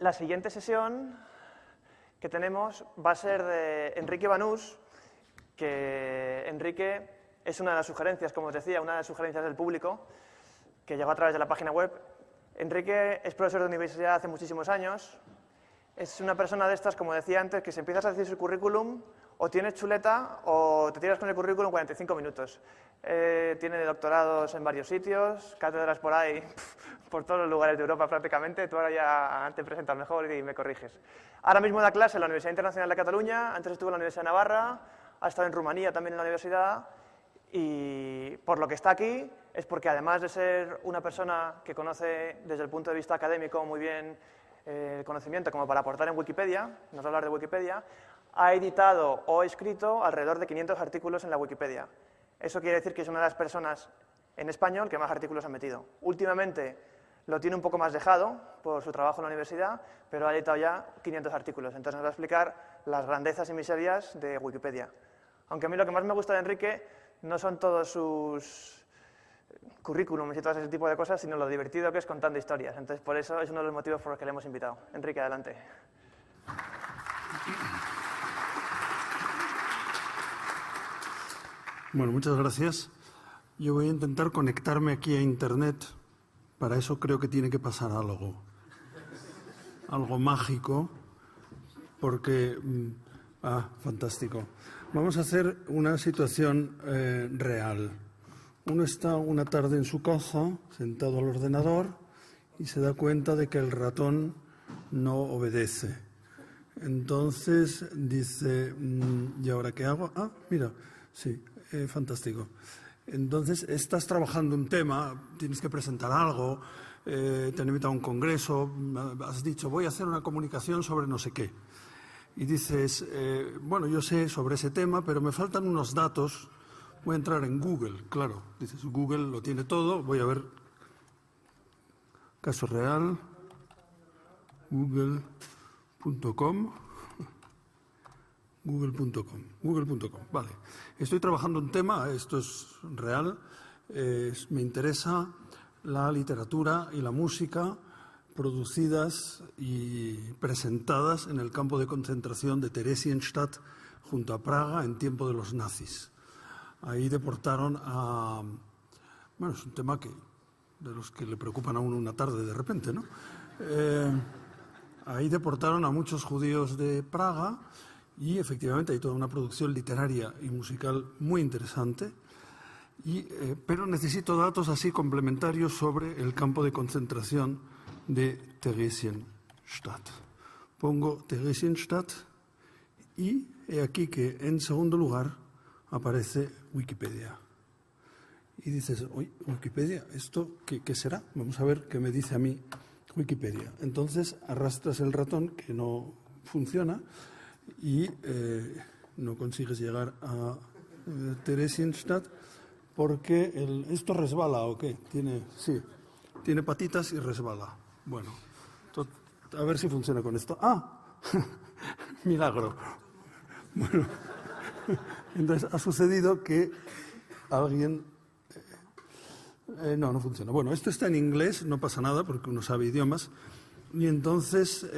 La siguiente sesión que tenemos va a ser de Enrique Banús, que Enrique es una de las sugerencias, como os decía, una de las sugerencias del público, que llegó a través de la página web. Enrique es profesor de universidad hace muchísimos años. Es una persona de estas, como decía antes, que si empiezas a decir su currículum, o tienes chuleta o te tiras con el currículum en 45 minutos. Tiene doctorados en varios sitios, cátedras por ahí, por todos los lugares de Europa prácticamente. Tú ahora ya te presentas mejor y me corriges. Ahora mismo da clase en la Universidad Internacional de Cataluña, antes estuvo en la Universidad de Navarra, ha estado en Rumanía también en la universidad, y por lo que está aquí es porque además de ser una persona que conoce desde el punto de vista académico muy bien el conocimiento como para aportar en Wikipedia, nos va a hablar de Wikipedia, ha editado o escrito alrededor de 500 artículos en la Wikipedia. Eso quiere decir que es una de las personas en español que más artículos ha metido. Últimamente lo tiene un poco más dejado por su trabajo en la universidad, pero ha editado ya 500 artículos. Entonces nos va a explicar las grandezas y miserias de Wikipedia. Aunque a mí lo que más me gusta de Enrique no son todos sus currículums y todo ese tipo de cosas, sino lo divertido que es contando historias. Entonces, por eso es uno de los motivos por los que le hemos invitado. Enrique, adelante. Bueno, muchas gracias. Yo voy a intentar conectarme aquí a Internet. Para eso creo que tiene que pasar algo mágico, porque... fantástico. Vamos a hacer una situación real. Uno está una tarde en su casa, sentado al ordenador, y se da cuenta de que el ratón no obedece. Entonces dice, ¿y ahora qué hago? Ah, mira, sí, fantástico. Entonces estás trabajando un tema, tienes que presentar algo, te han invitado a un congreso, has dicho, voy a hacer una comunicación sobre no sé qué. Y dices, bueno, yo sé sobre ese tema, pero me faltan unos datos. Voy a entrar en Google, claro. Dices, Google lo tiene todo. Voy a ver, caso real, google.com, google.com, vale. Estoy trabajando un tema, esto es real, me interesa la literatura y la música producidas y presentadas en el campo de concentración de Theresienstadt, junto a Praga, en tiempo de los nazis. Ahí deportaron a... Bueno, es un tema de los que le preocupan a uno una tarde de repente, ¿no? Ahí deportaron a muchos judíos de Praga y efectivamente hay toda una producción literaria y musical muy interesante, pero necesito datos así complementarios sobre el campo de concentración de Theresienstadt. Pongo Theresienstadt y he aquí que en segundo lugar aparece Wikipedia. Y dices, oye, Wikipedia, ¿esto qué será? Vamos a ver qué me dice a mí Wikipedia. Entonces arrastras el ratón, que no funciona, y no consigues llegar a Theresienstadt porque ¿esto resbala o qué? Sí, tiene patitas y resbala. Bueno, a ver si funciona con esto. ¡Ah! Milagro. Bueno, entonces ha sucedido que alguien... no funciona. Bueno, esto está en inglés, no pasa nada porque uno sabe idiomas. Y entonces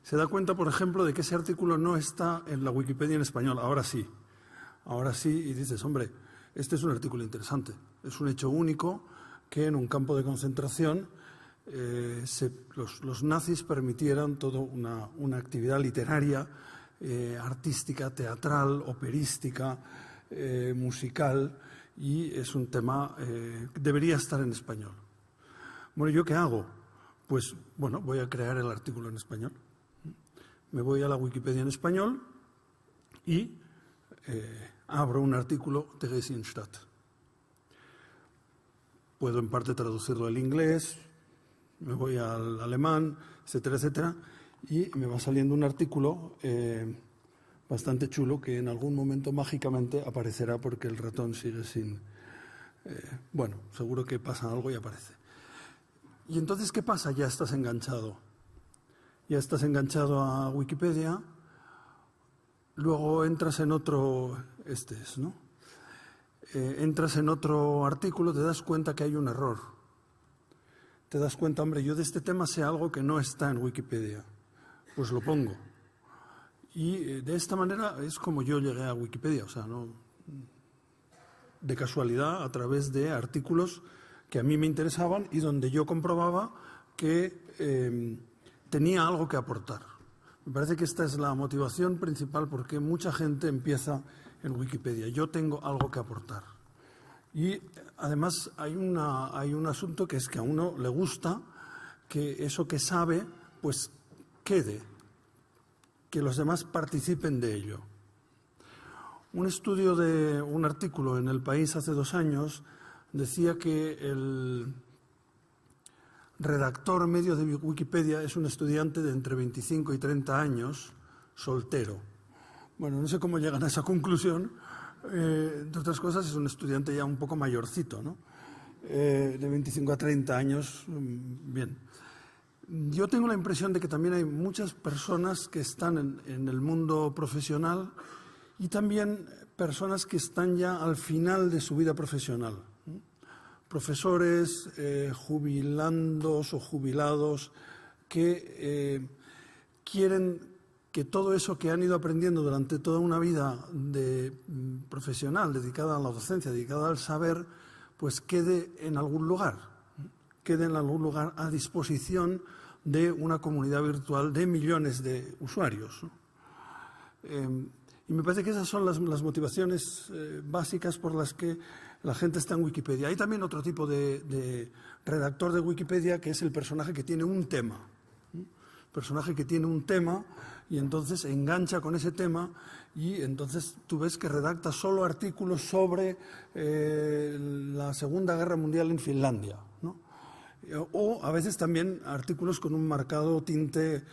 se da cuenta, por ejemplo, de que ese artículo no está en la Wikipedia en español. Ahora sí, y dices, hombre, este es un artículo interesante. Es un hecho único que en un campo de concentración los nazis permitieran toda una actividad literaria, artística, teatral, operística, musical, y es un tema que debería estar en español. Bueno, ¿yo qué hago? Pues, bueno, voy a crear el artículo en español. Me voy a la Wikipedia en español y abro un artículo de Theresienstadt. Puedo en parte traducirlo al inglés, me voy al alemán, etcétera, etcétera, y me va saliendo un artículo bastante chulo que en algún momento mágicamente aparecerá porque el ratón sigue sin... bueno, seguro que pasa algo y aparece. Y entonces, ¿qué pasa? Ya estás enganchado. Ya estás enganchado a Wikipedia, luego entras en otro... ¿no? Entras en otro artículo, te das cuenta que hay un error. te das cuenta, hombre, yo de este tema sé algo que no está en Wikipedia, pues lo pongo. Y de esta manera es como yo llegué a Wikipedia, o sea, no de casualidad, a través de artículos que a mí me interesaban y donde yo comprobaba que tenía algo que aportar. Me parece que esta es la motivación principal porque mucha gente empieza en Wikipedia. Yo tengo algo que aportar. Y además hay un asunto que es que a uno le gusta que eso que sabe pues quede, que los demás participen de ello. Un estudio de un artículo en El País hace 2 años decía que el redactor medio de Wikipedia es un estudiante de entre 25 y 30 años, soltero. Bueno, no sé cómo llegan a esa conclusión. Entre otras cosas, es un estudiante ya un poco mayorcito, ¿no? De 25 a 30 años, bien. Yo tengo la impresión de que también hay muchas personas que están en el mundo profesional y también personas que están ya al final de su vida profesional. Profesores, jubilandos o jubilados que quieren que todo eso que han ido aprendiendo durante toda una vida profesional, dedicada a la docencia, dedicada al saber, pues quede en algún lugar a disposición de una comunidad virtual de millones de usuarios, ¿no? Y me parece que esas son las motivaciones básicas por las que la gente está en Wikipedia. Hay también otro tipo de redactor de Wikipedia que es el personaje que tiene un tema. Personaje que tiene un tema y entonces engancha con ese tema y entonces tú ves que redacta solo artículos sobre la Segunda Guerra Mundial en Finlandia, ¿no? O a veces también artículos con un marcado tinte,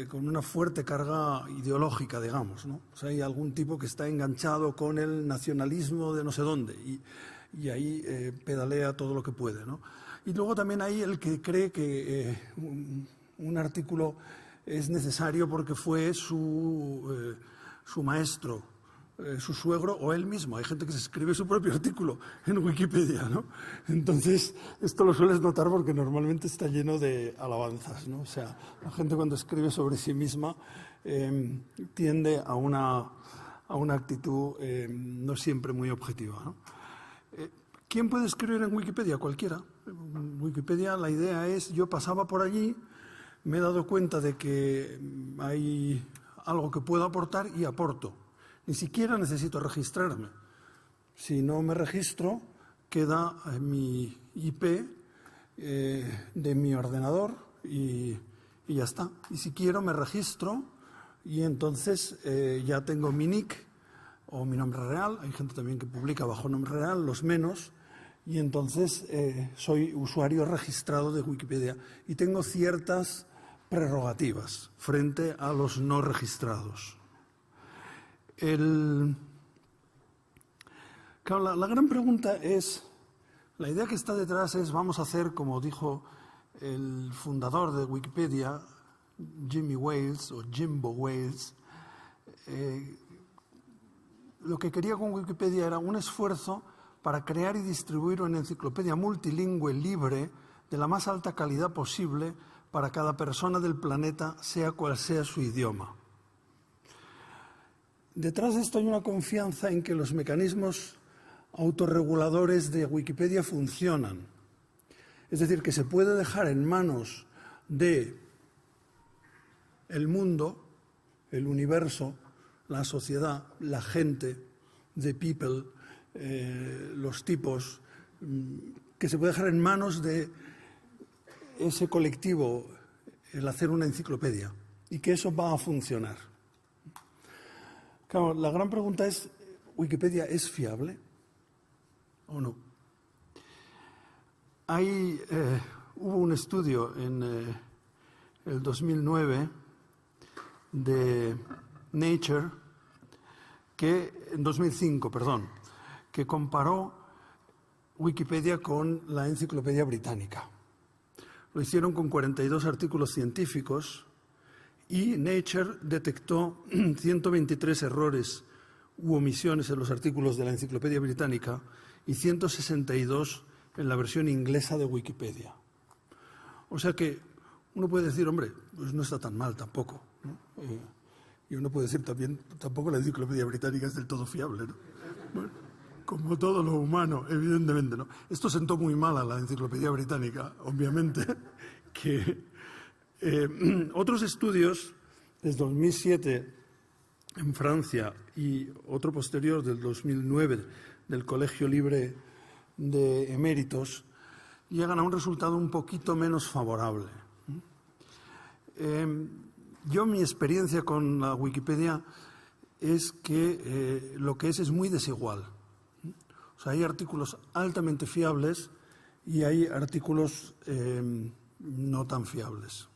con una fuerte carga ideológica, digamos, ¿no? O sea, hay algún tipo que está enganchado con el nacionalismo de no sé dónde y ahí pedalea todo lo que puede, ¿no? Y luego también hay el que cree que un artículo es necesario porque fue su maestro, su suegro o él mismo. Hay gente que se escribe su propio artículo en Wikipedia, ¿no? Entonces, esto lo sueles notar porque normalmente está lleno de alabanzas, ¿no? O sea, la gente cuando escribe sobre sí misma tiende a una actitud no siempre muy objetiva, ¿no? ¿Quién puede escribir en Wikipedia? Cualquiera. En Wikipedia la idea es, yo pasaba por allí, me he dado cuenta de que hay algo que puedo aportar y aporto. Ni siquiera necesito registrarme. Si no me registro, queda mi IP de mi ordenador y ya está. Y si quiero me registro y entonces ya tengo mi nick o mi nombre real. Hay gente también que publica bajo nombre real, los menos. Y entonces soy usuario registrado de Wikipedia y tengo ciertas prerrogativas frente a los no registrados. Claro, la gran pregunta es, la idea que está detrás es, vamos a hacer, como dijo el fundador de Wikipedia, Jimmy Wales o Jimbo Wales, lo que quería con Wikipedia era un esfuerzo para crear y distribuir una enciclopedia multilingüe libre de la más alta calidad posible para cada persona del planeta, sea cual sea su idioma. Detrás de esto hay una confianza en que los mecanismos autorreguladores de Wikipedia funcionan. Es decir, que se puede dejar en manos de el mundo, el universo, la sociedad, la gente, the people, los tipos, que se puede dejar en manos de ese colectivo el hacer una enciclopedia y que eso va a funcionar. Claro, la gran pregunta es, ¿Wikipedia es fiable o no? Hubo un estudio en el 2009 de Nature, en 2005, perdón, que comparó Wikipedia con la Enciclopedia Británica. Lo hicieron con 42 artículos científicos y Nature detectó 123 errores u omisiones en los artículos de la Enciclopedia Británica y 162 en la versión inglesa de Wikipedia. O sea que uno puede decir, hombre, pues no está tan mal tampoco, ¿no? Y uno puede decir también, tampoco la Enciclopedia Británica es del todo fiable, ¿no? Bueno, como todo lo humano, evidentemente, ¿no? Esto sentó muy mal a la Enciclopedia Británica, obviamente, que otros estudios, desde 2007 en Francia y otro posterior del 2009 del Colegio Libre de Eméritos, llegan a un resultado un poquito menos favorable. Yo, mi experiencia con la Wikipedia es que lo que es muy desigual. O sea, hay artículos altamente fiables y hay artículos no tan fiables.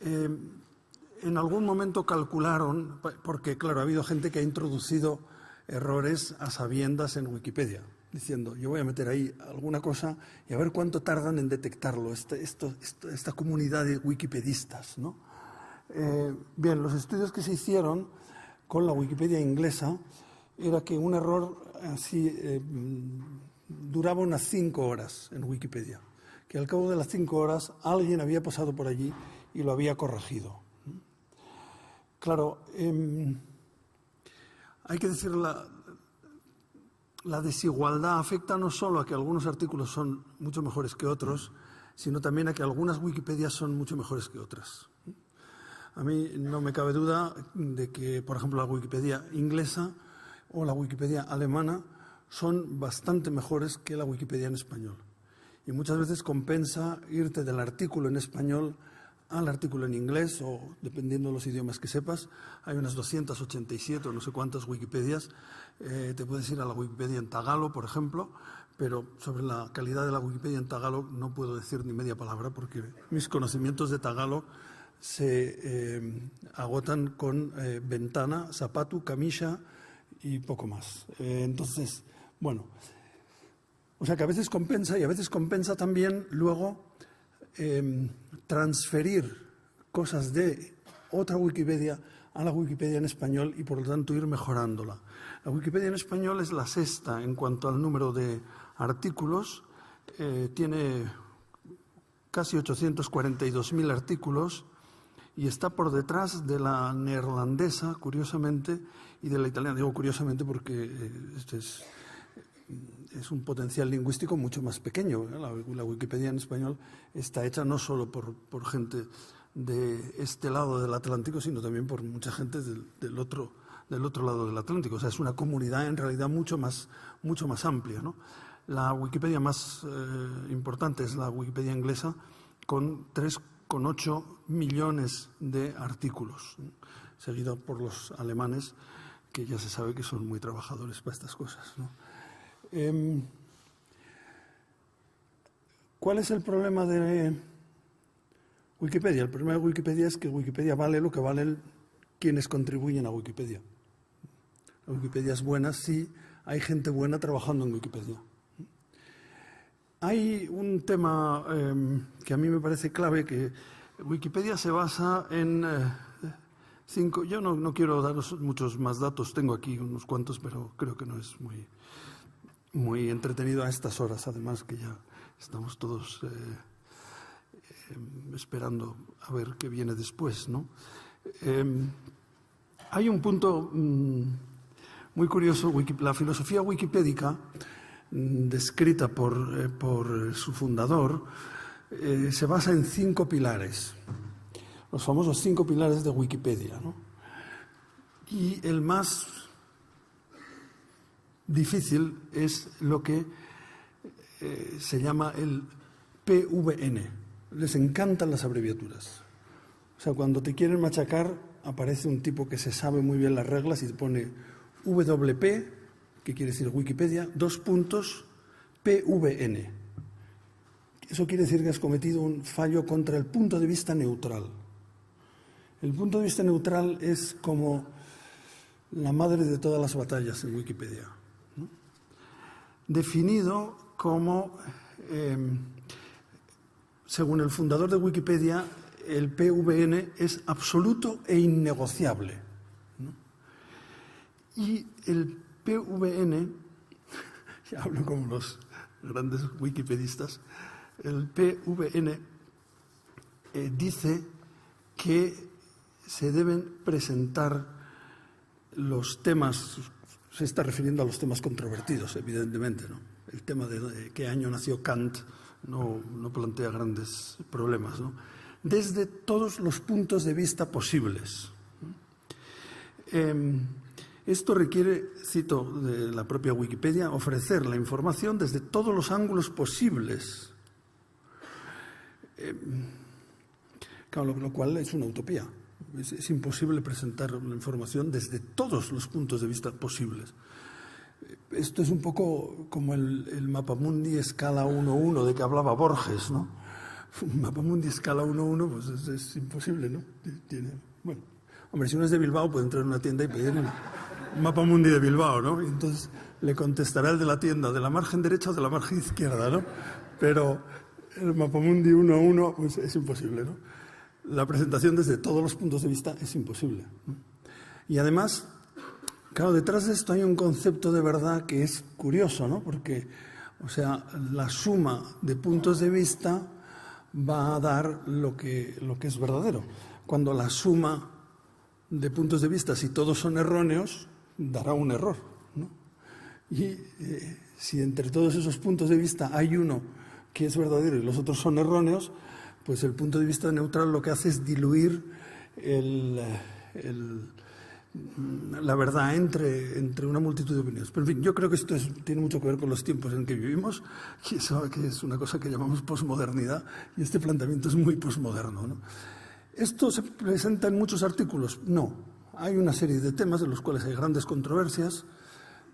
En algún momento calcularon, porque claro, ha habido gente que ha introducido errores a sabiendas en Wikipedia, diciendo, yo voy a meter ahí alguna cosa y a ver cuánto tardan en detectarlo, esta comunidad de wikipedistas, ¿no? Bien, los estudios que se hicieron con la Wikipedia inglesa era que un error así duraba unas 5 horas en Wikipedia, que al cabo de las 5 horas alguien había pasado por allí y lo había corregido. Claro, hay que decir, la desigualdad afecta no solo a que algunos artículos son mucho mejores que otros, sino también a que algunas Wikipedias son mucho mejores que otras. A mí no me cabe duda de que, por ejemplo, la Wikipedia inglesa o la Wikipedia alemana son bastante mejores que la Wikipedia en español. Y muchas veces compensa irte del artículo en español al artículo en inglés, o dependiendo de los idiomas que sepas. Hay unas 287 o no sé cuántas Wikipedias. Te puedes ir a la Wikipedia en tagalo, por ejemplo, pero sobre la calidad de la Wikipedia en tagalo no puedo decir ni media palabra porque mis conocimientos de tagalo se agotan con ventana, zapatu, camisa y poco más. Entonces, bueno, o sea que a veces compensa y a veces compensa también luego transferir cosas de otra Wikipedia a la Wikipedia en español y por lo tanto ir mejorándola. La Wikipedia en español es la sexta en cuanto al número de artículos, tiene casi 842.000 artículos y está por detrás de la neerlandesa, curiosamente, y de la italiana. Digo curiosamente porque este es un potencial lingüístico mucho más pequeño. La Wikipedia en español está hecha no solo por gente de este lado del Atlántico, sino también por mucha gente del otro lado del Atlántico. O sea, es una comunidad en realidad mucho más amplia, ¿no? La Wikipedia más importante es la Wikipedia inglesa, con 3,8 millones de artículos, ¿no? Seguida por los alemanes, que ya se sabe que son muy trabajadores para estas cosas, ¿no? ¿Cuál es el problema de Wikipedia? El problema de Wikipedia es que Wikipedia vale lo que valen quienes contribuyen a Wikipedia. La Wikipedia es buena si hay gente buena trabajando en Wikipedia. Hay un tema que a mí me parece clave, que Wikipedia se basa en 5... Yo no quiero daros muchos más datos, tengo aquí unos cuantos, pero creo que no es muy entretenido a estas horas, además que ya estamos todos esperando a ver qué viene después, ¿no? Hay un punto muy curioso, la filosofía wikipédica, descrita por su fundador, se basa en 5 pilares, los famosos 5 pilares de Wikipedia, ¿no? Y el más difícil es lo que se llama el PVN. Les encantan las abreviaturas. O sea, cuando te quieren machacar, aparece un tipo que se sabe muy bien las reglas y te pone WP, que quiere decir Wikipedia, PVN. Eso quiere decir que has cometido un fallo contra el punto de vista neutral. El punto de vista neutral es como la madre de todas las batallas en Wikipedia, ¿no? Definido como, según el fundador de Wikipedia, el PVN es absoluto e innegociable, ¿no? Y el PVN, ya hablo como los grandes wikipedistas, El PVN dice que se deben presentar los temas, se está refiriendo a los temas controvertidos, evidentemente, ¿no? El tema de qué año nació Kant no plantea grandes problemas, ¿no? Desde todos los puntos de vista posibles. Esto requiere, cito de la propia Wikipedia, ofrecer la información desde todos los ángulos posibles. Claro, lo cual es una utopía. Es imposible presentar la información desde todos los puntos de vista posibles. Esto es un poco como el mapamundi escala 1:1 de que hablaba Borges, ¿no? Un mapamundi escala 1:1, pues es imposible, ¿no? Bueno, hombre, si uno es de Bilbao puede entrar en una tienda y pedir un mapamundi de Bilbao, ¿no? Y entonces le contestará el de la tienda de la margen derecha o de la margen izquierda, ¿no? Pero el mapamundi 1:1 pues es imposible, ¿no? La presentación desde todos los puntos de vista es imposible, ¿no? Y además, claro, detrás de esto hay un concepto de verdad que es curioso, ¿no? Porque, o sea, la suma de puntos de vista va a dar lo que es verdadero. Cuando la suma de puntos de vista, si todos son erróneos, dará un error, ¿no? Y si entre todos esos puntos de vista hay uno que es verdadero y los otros son erróneos, pues el punto de vista neutral lo que hace es diluir la verdad entre una multitud de opiniones. Pero en fin, yo creo que esto tiene mucho que ver con los tiempos en que vivimos, que es una cosa que llamamos posmodernidad, y este planteamiento es muy posmoderno, ¿no? ¿Esto se presenta en muchos artículos? No. Hay una serie de temas de los cuales hay grandes controversias,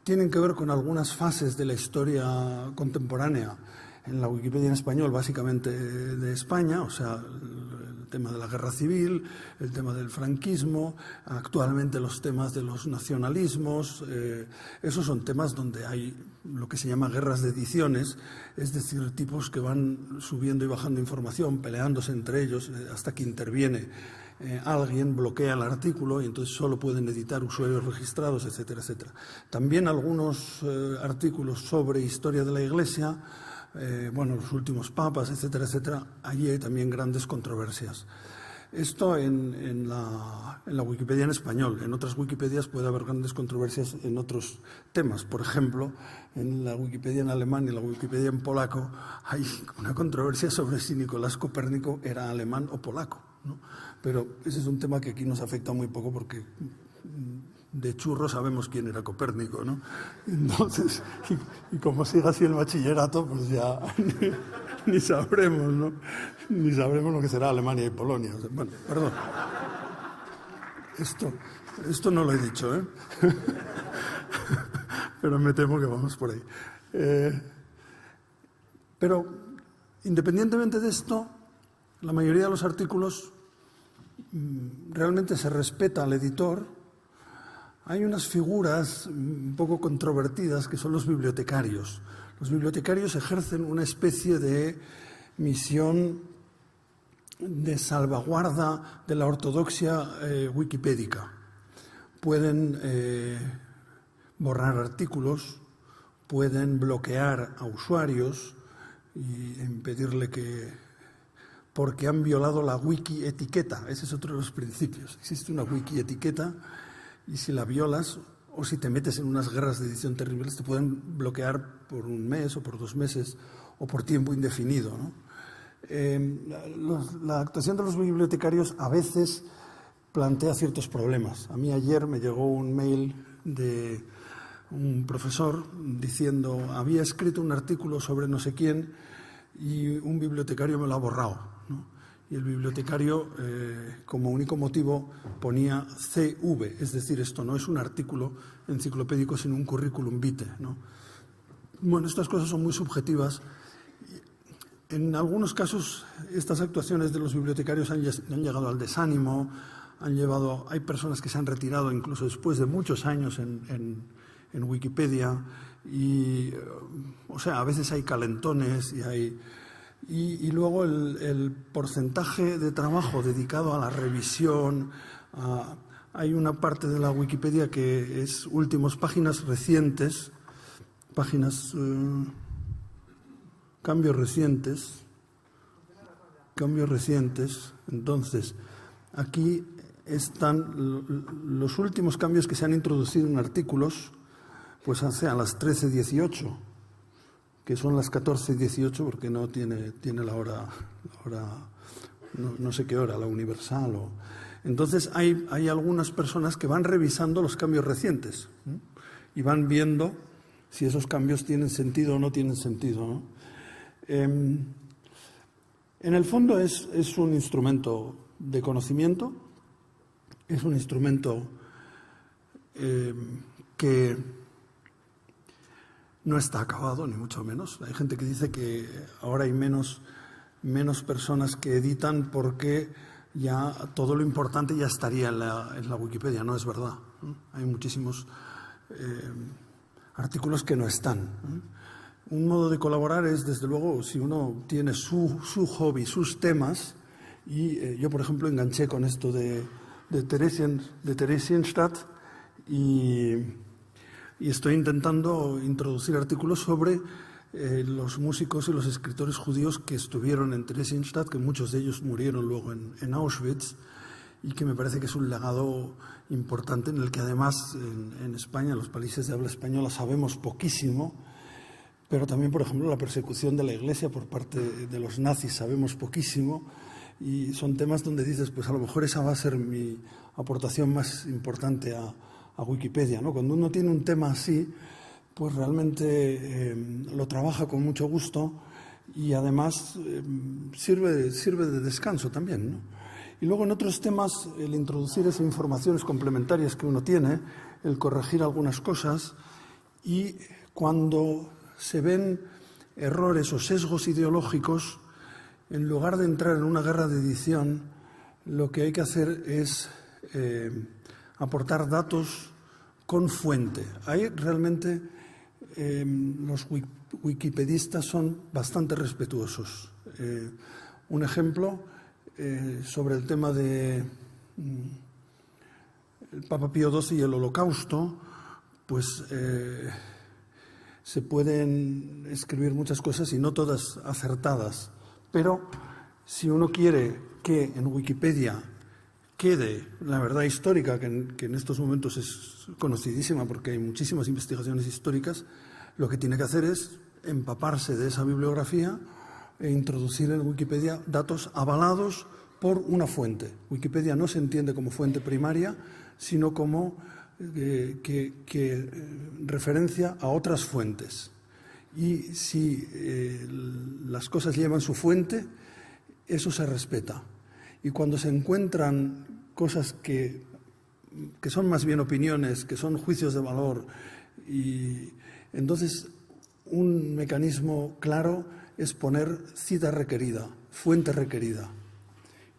tienen que ver con algunas fases de la historia contemporánea en la Wikipedia en español, básicamente de España, o sea, el tema de la guerra civil, el tema del franquismo, actualmente los temas de los nacionalismos, esos son temas donde hay lo que se llama guerras de ediciones, es decir, tipos que van subiendo y bajando información, peleándose entre ellos, hasta que interviene alguien, bloquea el artículo y entonces solo pueden editar usuarios registrados, etcétera, etcétera. También algunos artículos sobre historia de la Iglesia, bueno, los últimos papas, etcétera, etcétera, allí hay también grandes controversias. Esto en la Wikipedia en español. En otras Wikipedias puede haber grandes controversias en otros temas. Por ejemplo, en la Wikipedia en alemán y la Wikipedia en polaco hay una controversia sobre si Nicolás Copérnico era alemán o polaco, ¿no? Pero ese es un tema que aquí nos afecta muy poco porque de churro sabemos quién era Copérnico, ¿no? Entonces, y como siga así el bachillerato, pues ya ni sabremos, ¿no? Ni sabremos lo que será Alemania y Polonia. O sea, bueno, perdón. Esto no lo he dicho, ¿eh? Pero me temo que vamos por ahí. Pero, independientemente de esto, la mayoría de los artículos realmente se respeta al editor. Hay unas figuras un poco controvertidas que son los bibliotecarios. Los bibliotecarios ejercen una especie de misión de salvaguarda de la ortodoxia wikipédica. Pueden borrar artículos, pueden bloquear a usuarios y impedirle porque han violado la wiki etiqueta. Ese es otro de los principios. Existe una wiki etiqueta y si la violas o si te metes en unas guerras de edición terribles te pueden bloquear por un mes o por 2 meses o por tiempo indefinido, ¿no? La actuación de los bibliotecarios a veces plantea ciertos problemas. A mí ayer me llegó un mail de un profesor diciendo había escrito un artículo sobre no sé quién y un bibliotecario me lo ha borrado, ¿no? Y el bibliotecario, como único motivo, ponía CV, es decir, esto no es un artículo enciclopédico, sino un currículum vitae, ¿no? Bueno, estas cosas son muy subjetivas. En algunos casos, estas actuaciones de los bibliotecarios han llegado al desánimo, hay personas que se han retirado incluso después de muchos años en Wikipedia, y, o sea, a veces hay calentones y luego el porcentaje de trabajo dedicado a la revisión. Hay una parte de la Wikipedia que es últimos, páginas recientes, cambios recientes, cambios recientes. Entonces, aquí están los últimos cambios que se han introducido en artículos, pues hace a las 13:18, que son las 14:18 porque no tiene la hora no sé qué hora, la universal. Entonces hay algunas personas que van revisando los cambios recientes, ¿no? Y van viendo si esos cambios tienen sentido o no tienen sentido, ¿no? En el fondo es un instrumento de conocimiento, es un instrumento que no está acabado, ni mucho menos. Hay gente que dice que ahora hay menos personas que editan porque ya todo lo importante ya estaría en la Wikipedia. No es verdad, ¿no? Hay muchísimos artículos que no están, ¿no? Un modo de colaborar es, desde luego, si uno tiene su hobby, sus temas, y yo, por ejemplo, enganché con esto de Theresienstadt y estoy intentando introducir artículos sobre los músicos y los escritores judíos que estuvieron en Theresienstadt, que muchos de ellos murieron luego en Auschwitz, y que me parece que es un legado importante en el que además en España, en los países de habla española, sabemos poquísimo, pero también, por ejemplo, la persecución de la Iglesia por parte de los nazis sabemos poquísimo, y son temas donde dices, pues a lo mejor esa va a ser mi aportación más importante a Wikipedia, ¿no? Cuando uno tiene un tema así, pues realmente lo trabaja con mucho gusto y además sirve de descanso también, ¿no? Y luego en otros temas, el introducir esas informaciones complementarias que uno tiene, el corregir algunas cosas, y cuando se ven errores o sesgos ideológicos, en lugar de entrar en una guerra de edición, lo que hay que hacer es aportar datos con fuente. Ahí realmente los wikipedistas son bastante respetuosos. Un ejemplo sobre el tema de el Papa Pío XII y el Holocausto, pues se pueden escribir muchas cosas y no todas acertadas, pero si uno quiere que en Wikipedia quede la verdad histórica, que en estos momentos es conocidísima porque hay muchísimas investigaciones históricas, lo que tiene que hacer es empaparse de esa bibliografía e introducir en Wikipedia datos avalados por una fuente. Wikipedia no se entiende como fuente primaria, sino como que referencia a otras fuentes. Y si las cosas llevan su fuente, eso se respeta. Y cuando se encuentran cosas que son más bien opiniones, que son juicios de valor, y entonces un mecanismo claro es poner cita requerida, fuente requerida.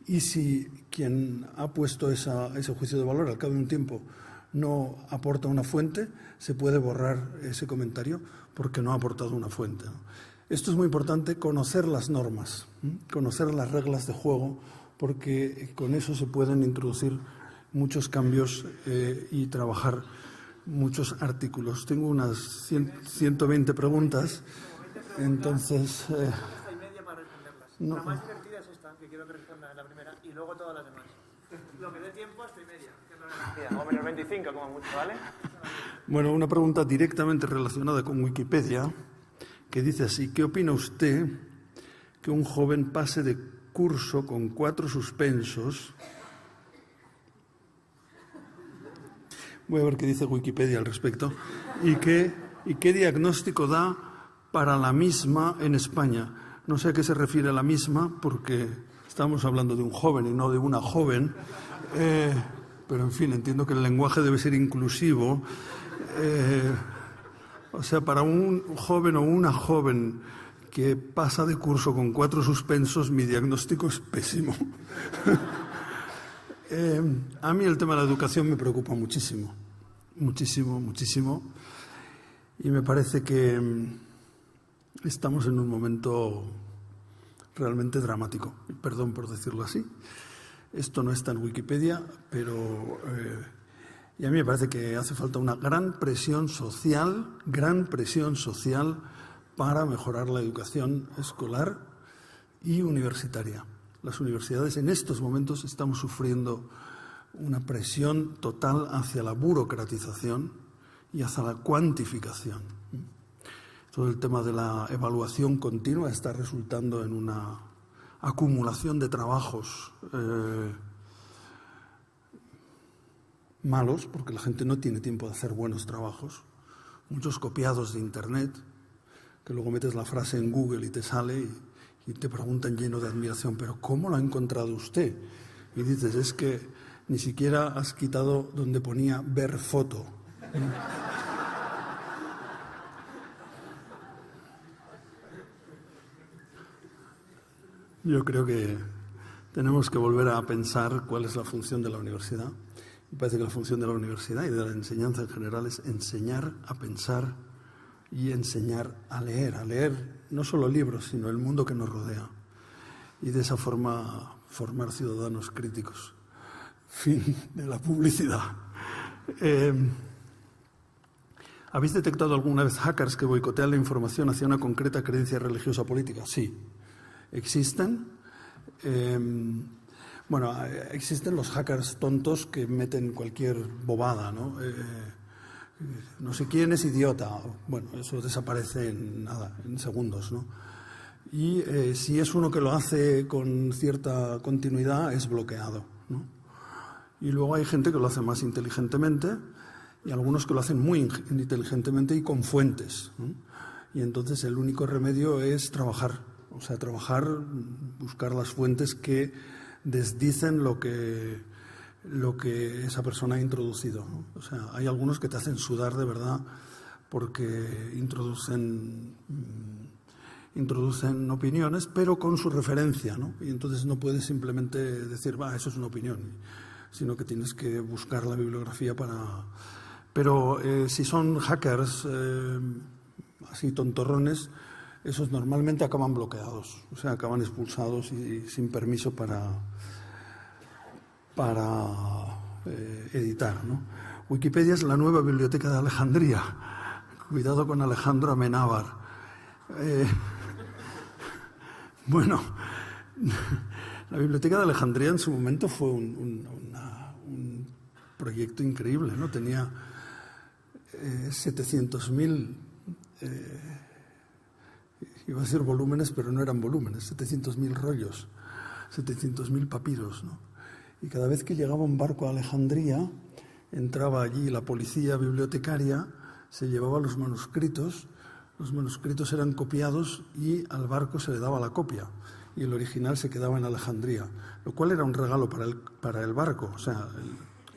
Y si quien ha puesto ese juicio de valor al cabo de un tiempo no aporta una fuente, se puede borrar ese comentario porque no ha aportado una fuente, ¿no? Esto es muy importante, conocer las normas, conocer las reglas de juego, porque con eso se pueden introducir muchos cambios y trabajar muchos artículos. Tengo unas 120 preguntas, entonces... La más divertida es esta, que quiero que respondan la primera, y luego todas las demás. Lo que dé tiempo hasta y media, que no o menos 25 como mucho, ¿vale? Bueno, una pregunta directamente relacionada con Wikipedia, que dice así: ¿qué opina usted que un joven pase de curso con 4 suspensos? Voy a ver qué dice Wikipedia al respecto. ¿Y qué diagnóstico da para la misma en España? No sé a qué se refiere la misma, porque estamos hablando de un joven y no de una joven, pero en fin, entiendo que el lenguaje debe ser inclusivo. O sea, para un joven o una joven que pasa de curso con 4 suspensos, mi diagnóstico es pésimo. A mí el tema de la educación me preocupa muchísimo, muchísimo, muchísimo, y me parece que estamos en un momento realmente dramático, perdón por decirlo así. Esto no está en Wikipedia, pero y a mí me parece que hace falta una gran presión social para mejorar la educación escolar y universitaria. las universidades en estos momentos estamos sufriendo una presión total hacia la burocratización y hacia la cuantificación. Todo el tema de la evaluación continua está resultando en una acumulación de trabajos malos, porque la gente no tiene tiempo de hacer buenos trabajos, muchos copiados de Internet, que luego metes la frase en Google y te sale y te preguntan lleno de admiración, ¿pero cómo lo ha encontrado usted? Y dices, es que ni siquiera has quitado donde ponía ver foto. Yo creo que tenemos que volver a pensar cuál es la función de la universidad. Me parece que la función de la universidad y de la enseñanza en general es enseñar a pensar y enseñar a leer no solo libros, sino el mundo que nos rodea. Y de esa forma formar ciudadanos críticos. Fin de la publicidad. ¿Habéis detectado alguna vez hackers que boicotean la información hacia una concreta creencia religiosa o política? Sí. ¿Existen? Existen los hackers tontos que meten cualquier bobada, ¿no? No sé quién es idiota. Bueno, eso desaparece en segundos, ¿no? Y si es uno que lo hace con cierta continuidad, es bloqueado, ¿no? Y luego hay gente que lo hace más inteligentemente y algunos que lo hacen muy inteligentemente y con fuentes, ¿no? Y entonces el único remedio es trabajar, buscar las fuentes que desdicen lo que esa persona ha introducido, ¿no? O sea, hay algunos que te hacen sudar de verdad porque introducen opiniones, pero con su referencia, ¿no? Y entonces no puedes simplemente decir, eso es una opinión, sino que tienes que buscar la bibliografía para... Pero si son hackers así tontorrones, esos normalmente acaban bloqueados, o sea, acaban expulsados y sin permiso para editar, ¿no? Wikipedia es la nueva biblioteca de Alejandría. Cuidado con Alejandro Amenábar. Bueno, la biblioteca de Alejandría en su momento fue un proyecto increíble, ¿no? Tenía 700.000, iba a decir volúmenes, pero no eran volúmenes, 700.000 rollos, 700.000 papiros, ¿no? Y cada vez que llegaba un barco a Alejandría, entraba allí la policía bibliotecaria, se llevaba los manuscritos eran copiados y al barco se le daba la copia y el original se quedaba en Alejandría, lo cual era un regalo para el barco, o sea,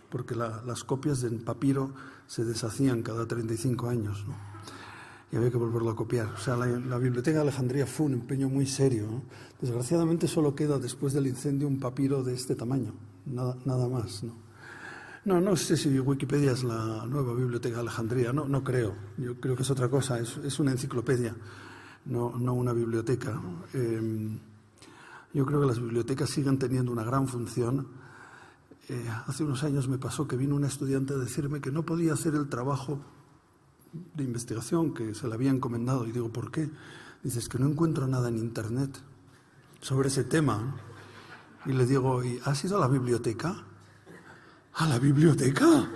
porque las copias en papiro se deshacían cada 35 años, ¿no? Y había que volverlo a copiar. O sea, la Biblioteca de Alejandría fue un empeño muy serio, ¿no? Desgraciadamente solo queda después del incendio un papiro de este tamaño, nada más, ¿no? No sé si Wikipedia es la nueva Biblioteca de Alejandría, no creo. Yo creo que es otra cosa, es una enciclopedia, no una biblioteca, ¿no? Yo creo que las bibliotecas siguen teniendo una gran función. Hace unos años me pasó que vino una estudiante a decirme que no podía hacer el trabajo de investigación que se le había encomendado. Y digo, ¿por qué? Dices que no encuentro nada en Internet sobre ese tema, ¿no? Y le digo, ¿y has ido a la biblioteca? ¿A la biblioteca?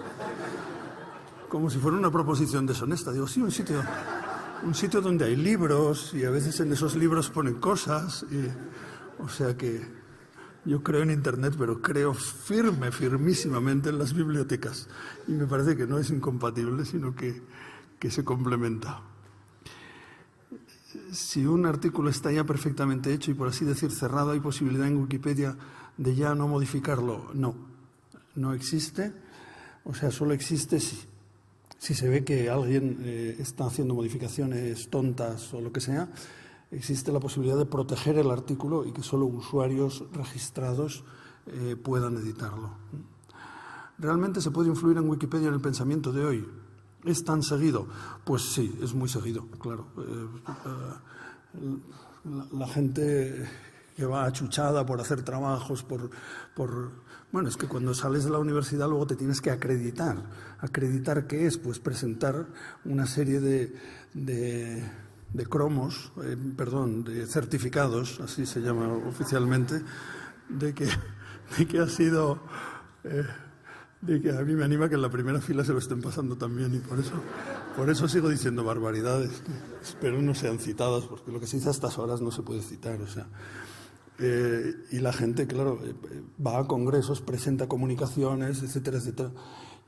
Como si fuera una proposición deshonesta. Digo, sí, un sitio donde hay libros y a veces en esos libros ponen cosas. O sea que yo creo en Internet, pero creo firmísimamente en las bibliotecas. Y me parece que no es incompatible, sino que se complementa. Si un artículo está ya perfectamente hecho y, por así decir, cerrado, ¿hay posibilidad en Wikipedia de ya no modificarlo? No existe. O sea, solo existe si se ve que alguien está haciendo modificaciones tontas o lo que sea, existe la posibilidad de proteger el artículo y que solo usuarios registrados puedan editarlo. ¿Realmente se puede influir en Wikipedia en el pensamiento de hoy? ¿Es tan seguido? Pues sí, es muy seguido, claro. La gente que va achuchada por hacer trabajos, Bueno, es que cuando sales de la universidad luego te tienes que acreditar. ¿Acreditar qué es? Pues presentar una serie de cromos, de certificados, así se llama oficialmente, de que ha sido... de que a mí me anima que en la primera fila se lo estén pasando también, y por eso sigo diciendo barbaridades. Espero no sean citadas, porque lo que se dice a estas horas no se puede citar, o sea... y la gente, claro, va a congresos, presenta comunicaciones, etcétera, etcétera,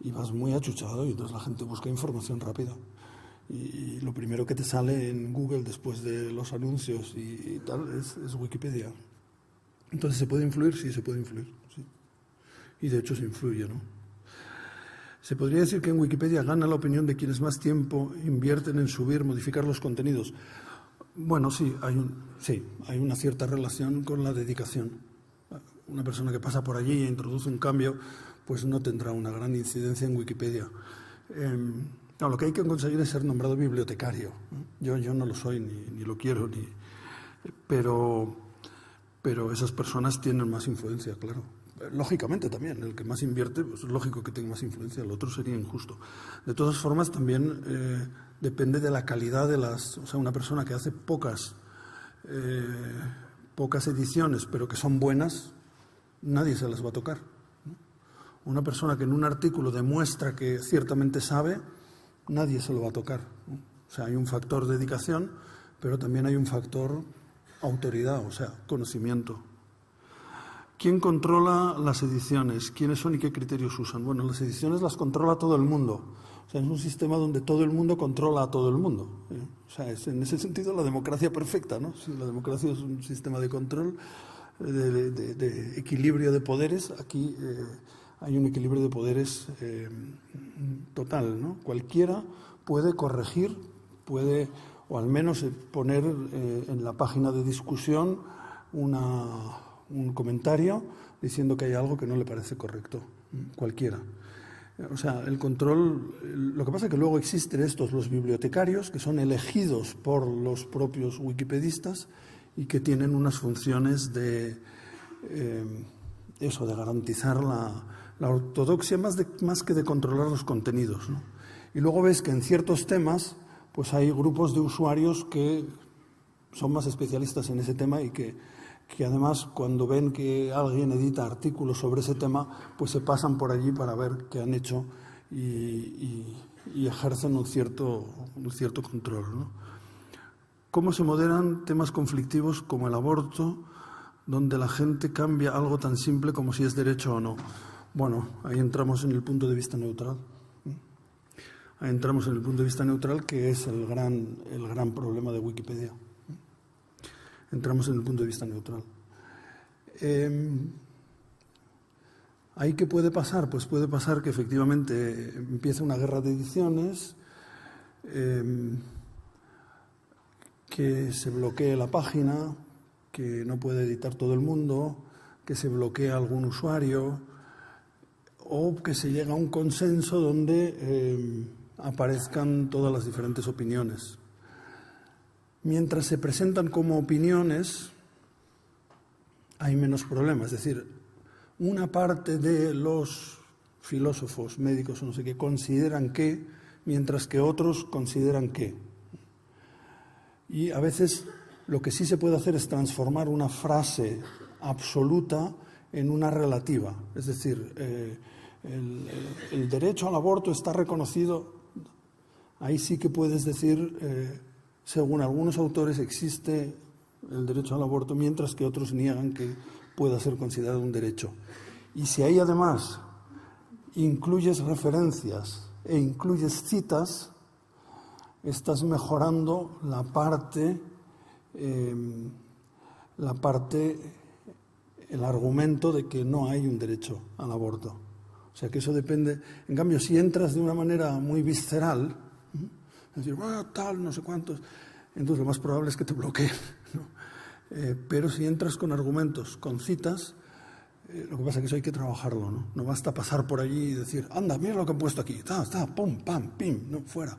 y vas muy achuchado, y entonces la gente busca información rápida. Y lo primero que te sale en Google después de los anuncios y tal es Wikipedia. Entonces, ¿se puede influir? Sí, se puede influir. Sí. Y de hecho se influye, ¿no? Se podría decir que en Wikipedia gana la opinión de quienes más tiempo invierten en subir, modificar los contenidos. Bueno, sí, hay una cierta relación con la dedicación. Una persona que pasa por allí e introduce un cambio, pues no tendrá una gran incidencia en Wikipedia. No, lo que hay que conseguir es ser nombrado bibliotecario. Yo no lo soy, ni lo quiero, pero esas personas tienen más influencia, claro. Lógicamente también, el que más invierte, pues es lógico que tenga más influencia, el otro sería injusto. De todas formas, también depende de la calidad de las... O sea, una persona que hace pocas ediciones, pero que son buenas, nadie se las va a tocar, ¿no? Una persona que en un artículo demuestra que ciertamente sabe, nadie se lo va a tocar, ¿no? O sea, hay un factor dedicación, pero también hay un factor autoridad, o sea, conocimiento. ¿Quién controla las ediciones? ¿Quiénes son y qué criterios usan? Bueno, las ediciones las controla todo el mundo. O sea, es un sistema donde todo el mundo controla a todo el mundo. O sea, es en ese sentido la democracia perfecta, ¿no? Si la democracia es un sistema de control, de equilibrio de poderes, aquí hay un equilibrio de poderes total, ¿no? Cualquiera puede corregir, puede, o al menos poner en la página de discusión un comentario diciendo que hay algo que no le parece correcto, cualquiera. O sea, el control, lo que pasa es que luego existen los bibliotecarios, que son elegidos por los propios wikipedistas y que tienen unas funciones de garantizar la ortodoxia más que de controlar los contenidos, ¿no? Y luego ves que en ciertos temas pues hay grupos de usuarios que son más especialistas en ese tema y que además cuando ven que alguien edita artículos sobre ese tema, pues se pasan por allí para ver qué han hecho y ejercen un cierto control, ¿no? ¿Cómo se moderan temas conflictivos como el aborto, donde la gente cambia algo tan simple como si es derecho o no? Bueno, ahí entramos en el punto de vista neutral. Ahí entramos en el punto de vista neutral, que es el gran problema de Wikipedia. Entramos en el punto de vista neutral. ¿Ahí qué puede pasar? Pues puede pasar que efectivamente empiece una guerra de ediciones, que se bloquee la página, que no puede editar todo el mundo, que se bloquee algún usuario, o que se llegue a un consenso donde aparezcan todas las diferentes opiniones. Mientras se presentan como opiniones, hay menos problemas. Es decir, una parte de los filósofos, médicos o no sé qué, consideran que, mientras que otros consideran que. Y a veces lo que sí se puede hacer es transformar una frase absoluta en una relativa. Es decir, el derecho al aborto está reconocido. Ahí sí que puedes decir... según algunos autores existe el derecho al aborto, mientras que otros niegan que pueda ser considerado un derecho. Y si ahí además incluyes referencias e incluyes citas, estás mejorando el argumento de que no hay un derecho al aborto. O sea que eso depende. En cambio, si entras de una manera muy visceral, es decir, tal, no sé cuántos, entonces lo más probable es que te bloqueen, ¿no? Pero si entras con argumentos, con citas, lo que pasa es que eso hay que trabajarlo, ¿no? No basta pasar por allí y decir, anda, mira lo que han puesto aquí, pum, pam, pim, no, fuera.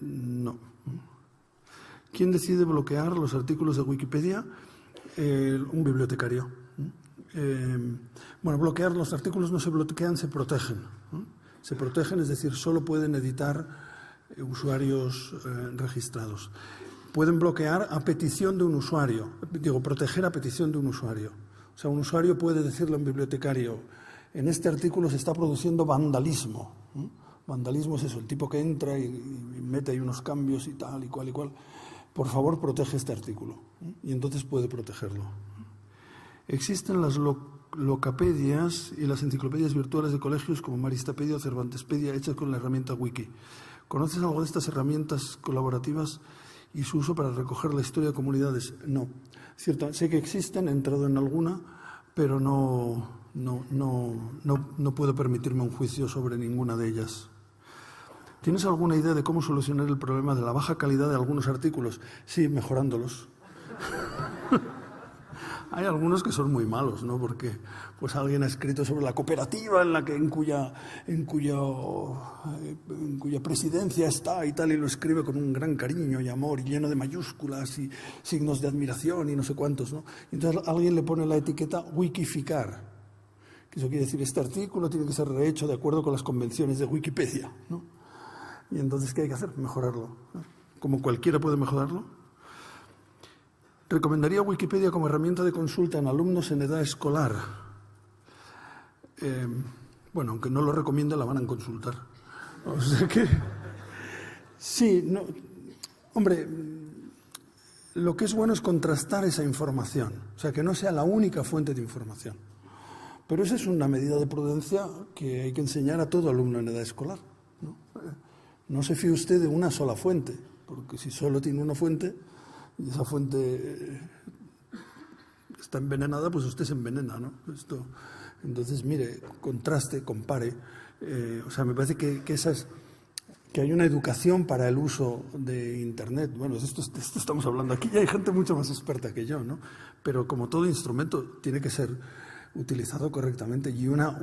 No. ¿Quién decide bloquear los artículos de Wikipedia? Un bibliotecario. Bueno, bloquear los artículos no se bloquean, se protegen, ¿no? Se protegen, es decir, solo pueden editar usuarios registrados. Pueden bloquear a petición de un usuario, proteger a petición de un usuario. O sea, un usuario puede decirle a un bibliotecario, en este artículo se está produciendo vandalismo. Vandalismo es eso, el tipo que entra y mete ahí unos cambios y tal y cual y cual. Por favor, protege este artículo. Y entonces puede protegerlo. Existen las locapedias y las enciclopedias virtuales de colegios como Maristapedia o Cervantespedia hechas con la herramienta Wiki. ¿Conoces algo de estas herramientas colaborativas y su uso para recoger la historia de comunidades? No. Cierto, sé que existen, he entrado en alguna, pero no puedo permitirme un juicio sobre ninguna de ellas. ¿Tienes alguna idea de cómo solucionar el problema de la baja calidad de algunos artículos? Sí, mejorándolos. Hay algunos que son muy malos, ¿no? Porque pues alguien ha escrito sobre la cooperativa en cuya presidencia está y tal, y lo escribe con un gran cariño y amor, y lleno de mayúsculas y signos de admiración y no sé cuántos, ¿no? Y entonces alguien le pone la etiqueta wikificar, que eso quiere decir este artículo tiene que ser rehecho de acuerdo con las convenciones de Wikipedia, ¿no? Y entonces, ¿qué hay que hacer? Mejorarlo, ¿no? Como cualquiera puede mejorarlo. ¿Recomendaría Wikipedia como herramienta de consulta en alumnos en edad escolar? Bueno, aunque no lo recomiende, la van a consultar. O sea que... Sí, no, hombre, lo que es bueno es contrastar esa información, o sea, que no sea la única fuente de información. Pero esa es una medida de prudencia que hay que enseñar a todo alumno en edad escolar, ¿no? No se fíe usted de una sola fuente, porque si solo tiene una fuente y esa fuente está envenenada, pues usted se envenena, ¿no? Entonces, mire, contraste, compare. O sea, me parece que hay una educación para el uso de Internet. Bueno, esto estamos hablando aquí, y hay gente mucho más experta que yo, ¿no? Pero como todo instrumento tiene que ser utilizado correctamente, y una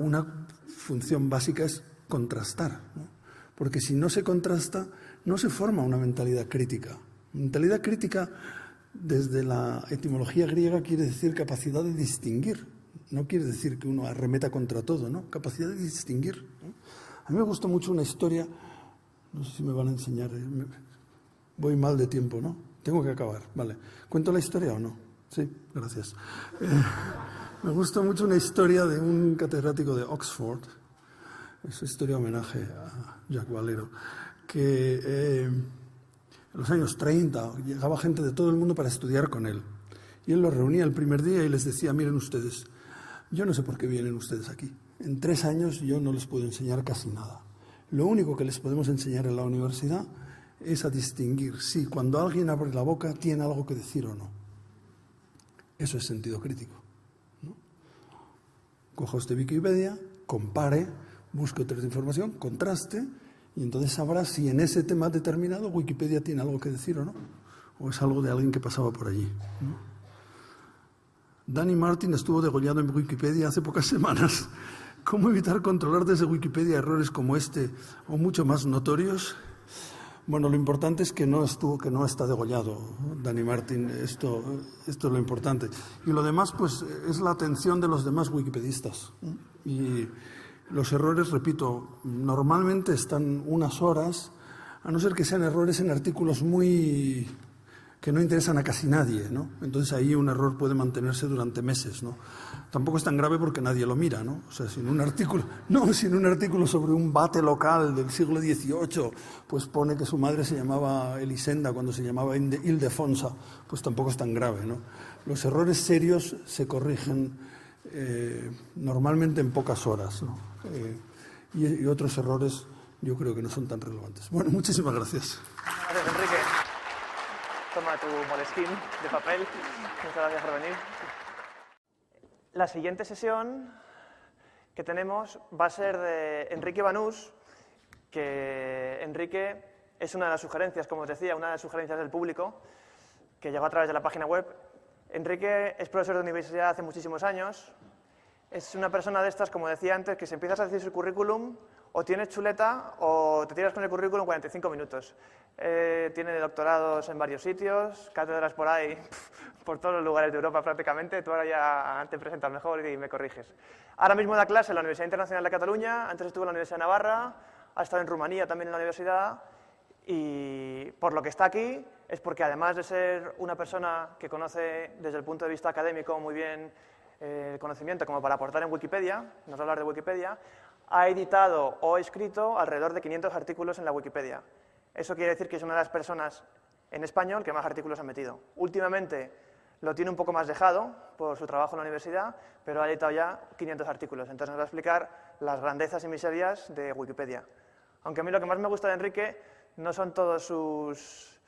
función básica es contrastar, ¿no? Porque si no se contrasta, no se forma una mentalidad crítica. Mentalidad crítica, desde la etimología griega, quiere decir capacidad de distinguir. No quiere decir que uno arremeta contra todo, ¿no? Capacidad de distinguir, ¿no? A mí me gustó mucho una historia, no sé si me van a enseñar, voy mal de tiempo, ¿no? Tengo que acabar, vale. ¿Cuento la historia o no? Sí, gracias. Me gustó mucho una historia de un catedrático de Oxford, es una historia de homenaje a Jacques Valero, que en los años 30 llegaba gente de todo el mundo para estudiar con él. Y él los reunía el primer día y les decía, miren ustedes, yo no sé por qué vienen ustedes aquí. En 3 años yo no les puedo enseñar casi nada. Lo único que les podemos enseñar en la universidad es a distinguir si cuando alguien abre la boca tiene algo que decir o no. Eso es sentido crítico, ¿no? Coja usted Wikipedia, compare, busque otras información, contraste, y entonces sabrá si en ese tema determinado Wikipedia tiene algo que decir o no, o es algo de alguien que pasaba por allí, ¿no? Danny Martin estuvo degollado en Wikipedia hace pocas semanas. ¿Cómo evitar controlar desde Wikipedia errores como este o mucho más notorios? Bueno, lo importante es que no está degollado Danny Martin, esto es lo importante. Y lo demás, pues, es la atención de los demás wikipedistas. Y los errores, repito, normalmente están unas horas, a no ser que sean errores en artículos que no interesan a casi nadie, ¿no? Entonces ahí un error puede mantenerse durante meses, ¿no? Tampoco es tan grave porque nadie lo mira, ¿no? O sea, si en un artículo sobre un bate local del siglo XVIII, pues pone que su madre se llamaba Elisenda cuando se llamaba Ildefonsa, pues tampoco es tan grave, ¿no? Los errores serios se corrigen normalmente en pocas horas, ¿no? Y otros errores yo creo que no son tan relevantes. Bueno, muchísimas gracias. Gracias, Enrique. Toma tu molesquín de papel. Muchas gracias por venir. La siguiente sesión que tenemos va a ser de Enrique Banús, que Enrique es una de las sugerencias, como os decía, una de las sugerencias del público, que llegó a través de la página web. Enrique es profesor de universidad hace muchísimos años. Es una persona de estas, como decía antes, que si empiezas a decir su currículum, o tienes chuleta o te tiras con el currículum en 45 minutos. Tiene doctorados en varios sitios, cátedras por ahí, por todos los lugares de Europa prácticamente. Tú ahora ya te presentas mejor y me corriges. Ahora mismo da clase en la Universidad Internacional de Cataluña, antes estuvo en la Universidad de Navarra, ha estado en Rumanía también en la universidad, y por lo que está aquí es porque además de ser una persona que conoce desde el punto de vista académico muy bien conocimiento como para aportar en Wikipedia, nos va a hablar de Wikipedia, ha editado o escrito alrededor de 500 artículos en la Wikipedia. Eso quiere decir que es una de las personas en español que más artículos ha metido. Últimamente lo tiene un poco más dejado por su trabajo en la universidad, pero ha editado ya 500 artículos. Entonces nos va a explicar las grandezas y miserias de Wikipedia. Aunque a mí lo que más me gusta de Enrique no son todos sus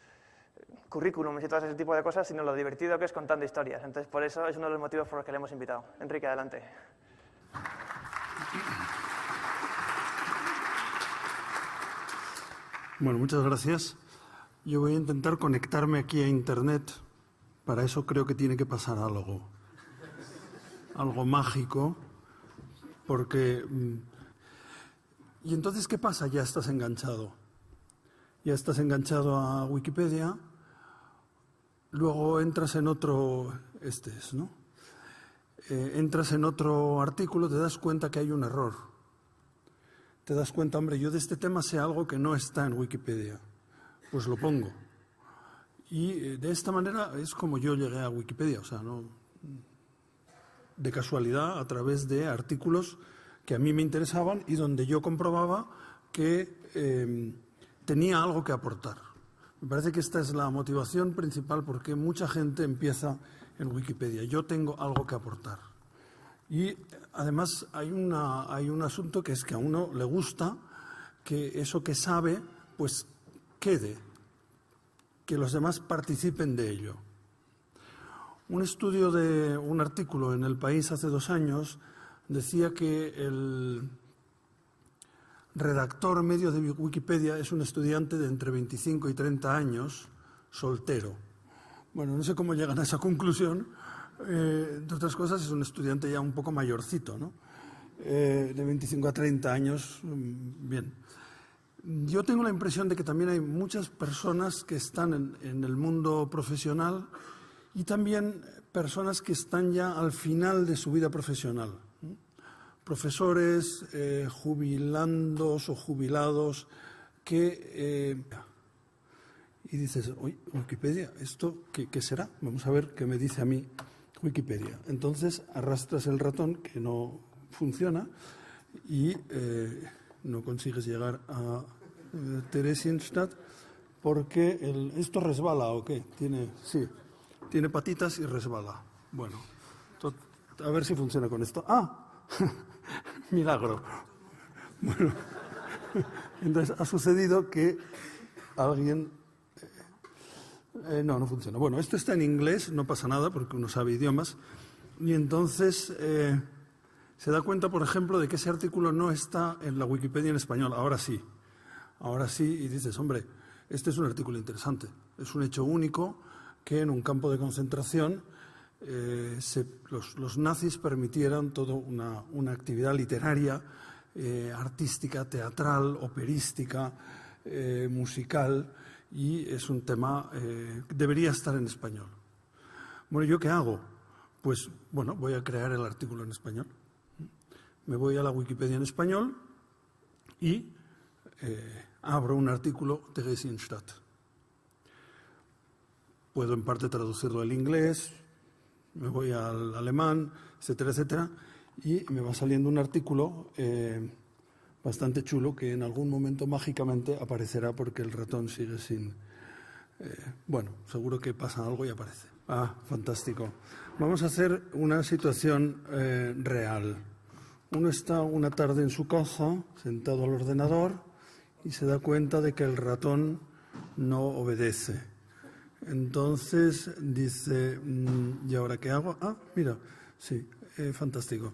currículums y todo ese tipo de cosas, sino lo divertido que es contando historias. Entonces, por eso es uno de los motivos por los que le hemos invitado. Enrique, adelante. Bueno, muchas gracias. Yo voy a intentar conectarme aquí a Internet. Para eso creo que tiene que pasar algo mágico, porque... ¿Y entonces qué pasa? Ya estás enganchado. Ya estás enganchado a Wikipedia, luego entras en otro... ¿no? Entras en otro artículo, te das cuenta que hay un error. Te das cuenta, hombre, yo de este tema sé algo que no está en Wikipedia. Pues lo pongo. Y de esta manera es como yo llegué a Wikipedia, o sea, no de casualidad, a través de artículos que a mí me interesaban y donde yo comprobaba que tenía algo que aportar. Me parece que esta es la motivación principal porque mucha gente empieza en Wikipedia. Yo tengo algo que aportar. Y además hay un asunto que es que a uno le gusta que eso que sabe pues quede, que los demás participen de ello. Un estudio de un artículo en El País hace 2 años decía que el redactor medio de Wikipedia es un estudiante de entre 25 y 30 años, soltero. Bueno, no sé cómo llegan a esa conclusión. Entre otras cosas, es un estudiante ya un poco mayorcito, ¿no? De 25 a 30 años, bien. Yo tengo la impresión de que también hay muchas personas que están en el mundo profesional y también personas que están ya al final de su vida profesional. Profesores, jubilandos o jubilados que... y dices, oye, Wikipedia, ¿esto qué será? Vamos a ver qué me dice a mí Wikipedia. Entonces arrastras el ratón, que no funciona, y no consigues llegar a Theresienstadt porque ¿esto resbala o qué? Sí, tiene patitas y resbala. Bueno, a ver si funciona con esto. ¡Ah! Milagro. Bueno, entonces ha sucedido que alguien... no funciona. Bueno, esto está en inglés, no pasa nada porque uno sabe idiomas. Y entonces se da cuenta, por ejemplo, de que ese artículo no está en la Wikipedia en español. Ahora sí, y dices, hombre, este es un artículo interesante. Es un hecho único que en un campo de concentración los nazis permitieran toda una actividad literaria, artística, teatral, operística, musical, y es un tema que debería estar en español. Bueno, ¿yo qué hago? Pues, bueno, voy a crear el artículo en español. Me voy a la Wikipedia en español y abro un artículo de Theresienstadt. Puedo en parte traducirlo al inglés, me voy al alemán, etcétera, etcétera, y me va saliendo un artículo bastante chulo que en algún momento mágicamente aparecerá porque el ratón sigue sin... bueno, seguro que pasa algo y aparece. Ah, fantástico. Vamos a hacer una situación real. Uno está una tarde en su casa, sentado al ordenador, y se da cuenta de que el ratón no obedece. Entonces dice, ¿y ahora qué hago? Ah, mira, sí, fantástico.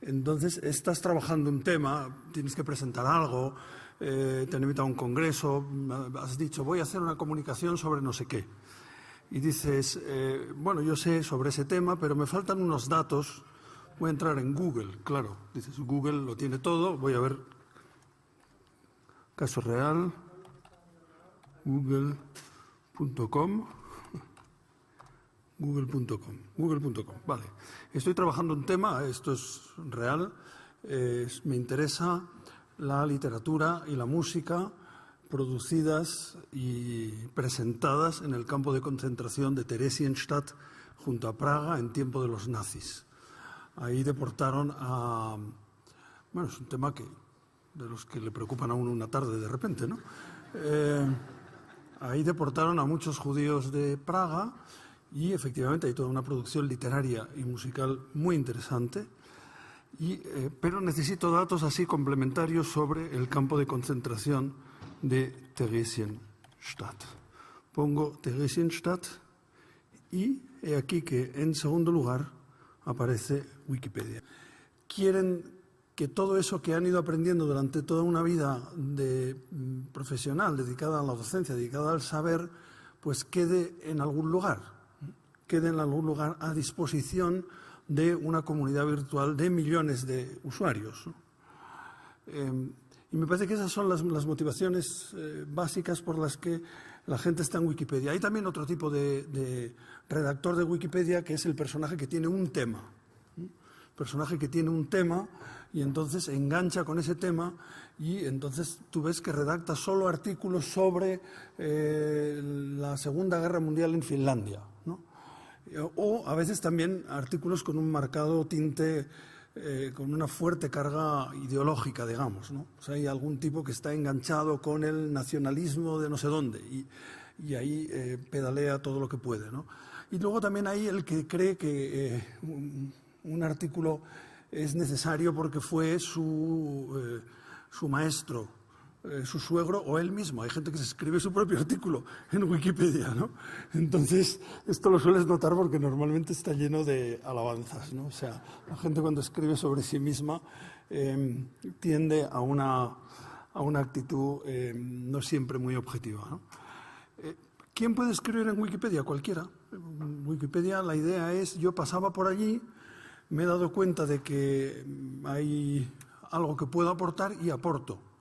Entonces estás trabajando un tema, tienes que presentar algo, te han invitado a un congreso, has dicho, voy a hacer una comunicación sobre no sé qué. Y dices, bueno, yo sé sobre ese tema, pero me faltan unos datos. Voy a entrar en Google, claro. Dices, Google lo tiene todo, voy a ver. Caso real, google.com, google.com, vale. Estoy trabajando un tema, esto es real, me interesa la literatura y la música producidas y presentadas en el campo de concentración de Theresienstadt junto a Praga en tiempo de los nazis. Ahí deportaron a... Bueno, es un tema de los que le preocupan a uno una tarde de repente, ¿no? Ahí deportaron a muchos judíos de Praga y efectivamente hay toda una producción literaria y musical muy interesante, pero necesito datos así complementarios sobre el campo de concentración de Theresienstadt. Pongo Theresienstadt y he aquí que en segundo lugar aparece Wikipedia. Quieren que todo eso que han ido aprendiendo durante toda una vida profesional dedicada a la docencia, dedicada al saber, pues quede en algún lugar a disposición de una comunidad virtual de millones de usuarios, ¿no? Y me parece que esas son las motivaciones básicas por las que la gente está en Wikipedia. Hay también otro tipo de redactor de Wikipedia, que es el personaje que tiene un tema. Personaje que tiene un tema y entonces engancha con ese tema y entonces tú ves que redacta solo artículos sobre la Segunda Guerra Mundial en Finlandia, ¿no? O a veces también artículos con un marcado tinte, con una fuerte carga ideológica, digamos, ¿no? O sea, hay algún tipo que está enganchado con el nacionalismo de no sé dónde y ahí pedalea todo lo que puede, ¿no? Y luego también hay el que cree que un artículo es necesario porque fue su maestro, su suegro o él mismo. Hay gente que se escribe su propio artículo en Wikipedia, ¿no? Entonces, esto lo sueles notar porque normalmente está lleno de alabanzas, ¿no? O sea, la gente cuando escribe sobre sí misma tiende a una actitud no siempre muy objetiva, ¿no? ¿Quién puede escribir en Wikipedia? Cualquiera. En Wikipedia la idea es, yo pasaba por allí, me he dado cuenta de que hay algo que puedo aportar y aporto.